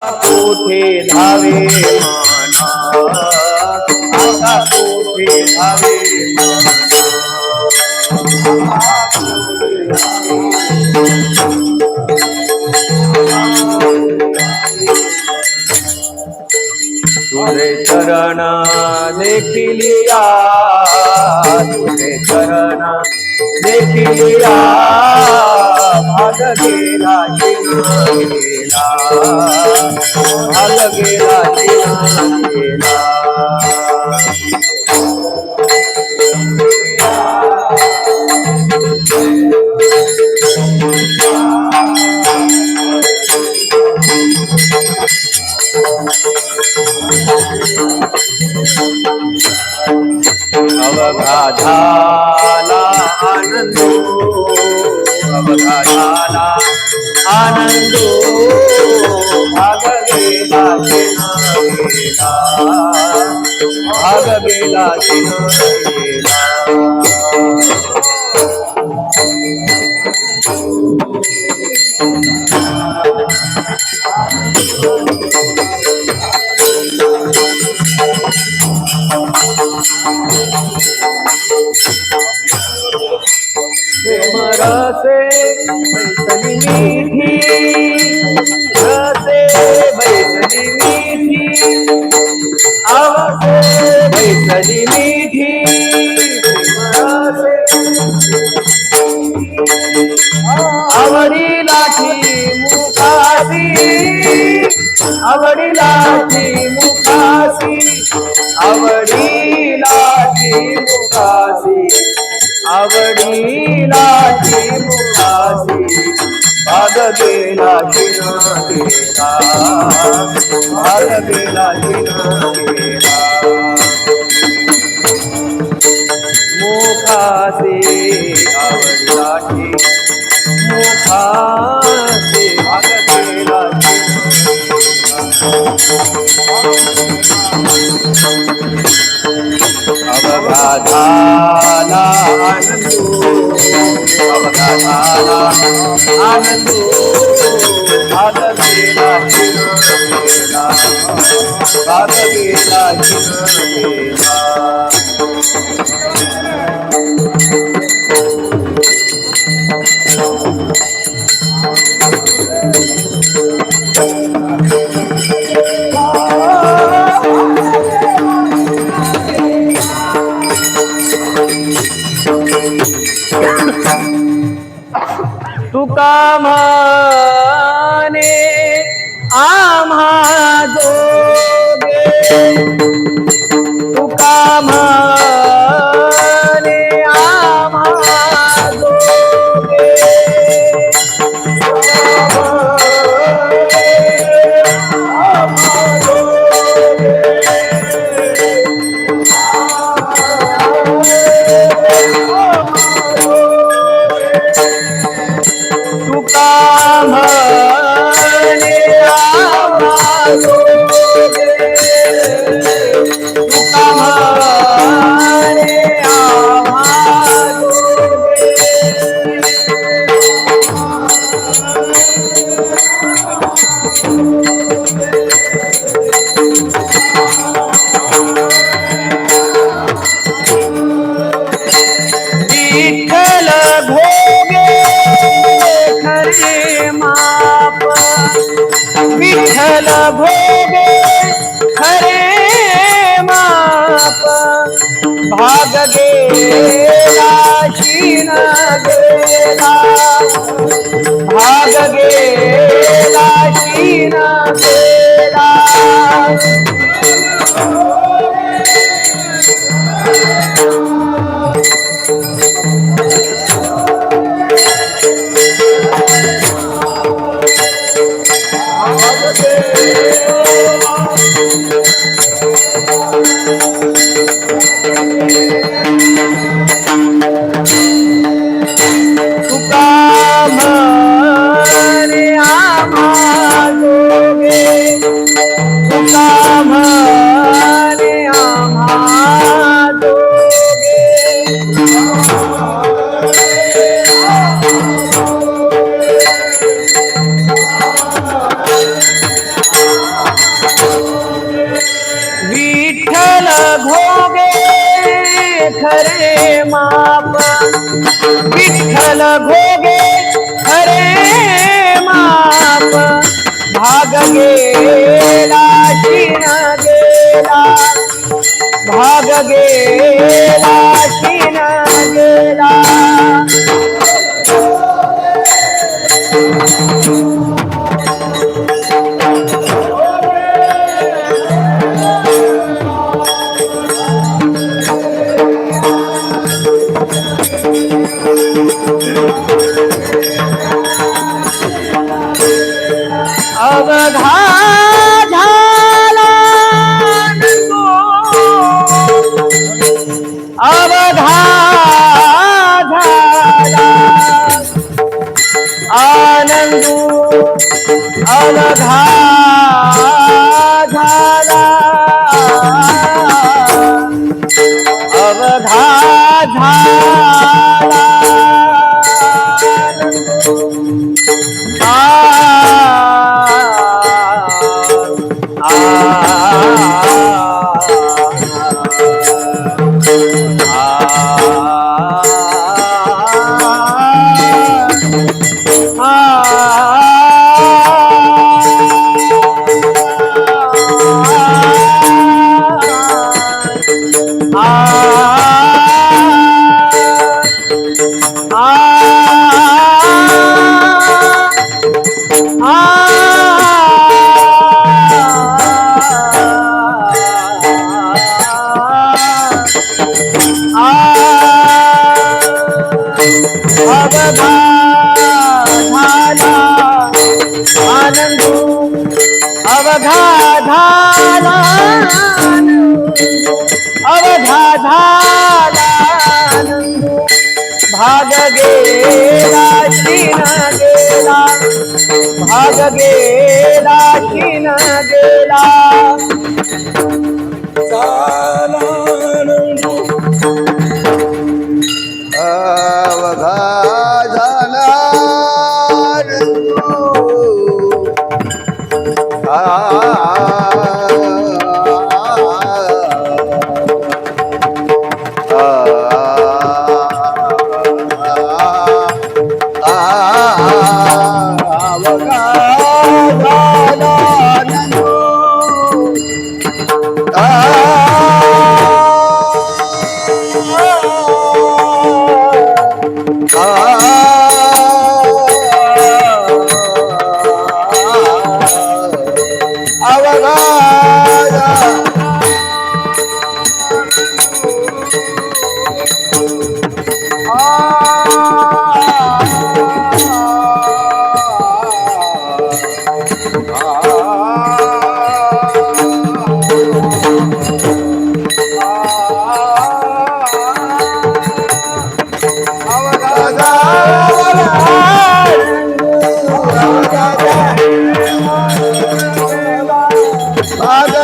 कोठे धावे माना, आता कोठे धावे तुझे चरण देखिलिया, तुझे चरण देखिलिया, भाग गेला गेला, भाग गेला गेला। अवघा झाला आनंदो, अवघा झाला आनंदो, भाग गेला गेला, भाग गेला गेला। प्रेम रसे बैसली मीठी, रसे बैसली मीठी, आवसे बैसली मीठी, आवडीलाची मुखासी, आवडीलाची मुखासी, आवडीलाची मुखासी, आवडीलाची मुखासी, भाग गेला गेला, भाग गेला गेला। मुखासी आवडीलाची मुखासी, भाग गेला अवघा झाला आनंदो, अवघा झाला आनंदो, भाग गेला गेला, भाग गेला गेला। तुका म्हणे आम्हा जोगे, तुका म्हणे आम्हा जोगे, तुका म्हणे आम्हा जोगे, तुका म्हणे आम्हा जोगे। विठ्ठल भोगे खरे माप, विठ्ठल भोगे खरे माप, भाग गेला शीन गेला, भाग गेला शीन गेला। तुका म्हणे आम्हा जोगे, तुका म्हणे आम्हा जोगे, हरे माप विठ्ठल घोगे हरे माप भाग गेला शिन गेला भाग गेला शिन गेला अवघा झाला नंदू अवघा झाला आनंदू अवघा झाला अवघा झाला अवघा झाला अवघा झाला भाग गेला शिन गेला भाग गेला शिन गेला अवघा झाला भाग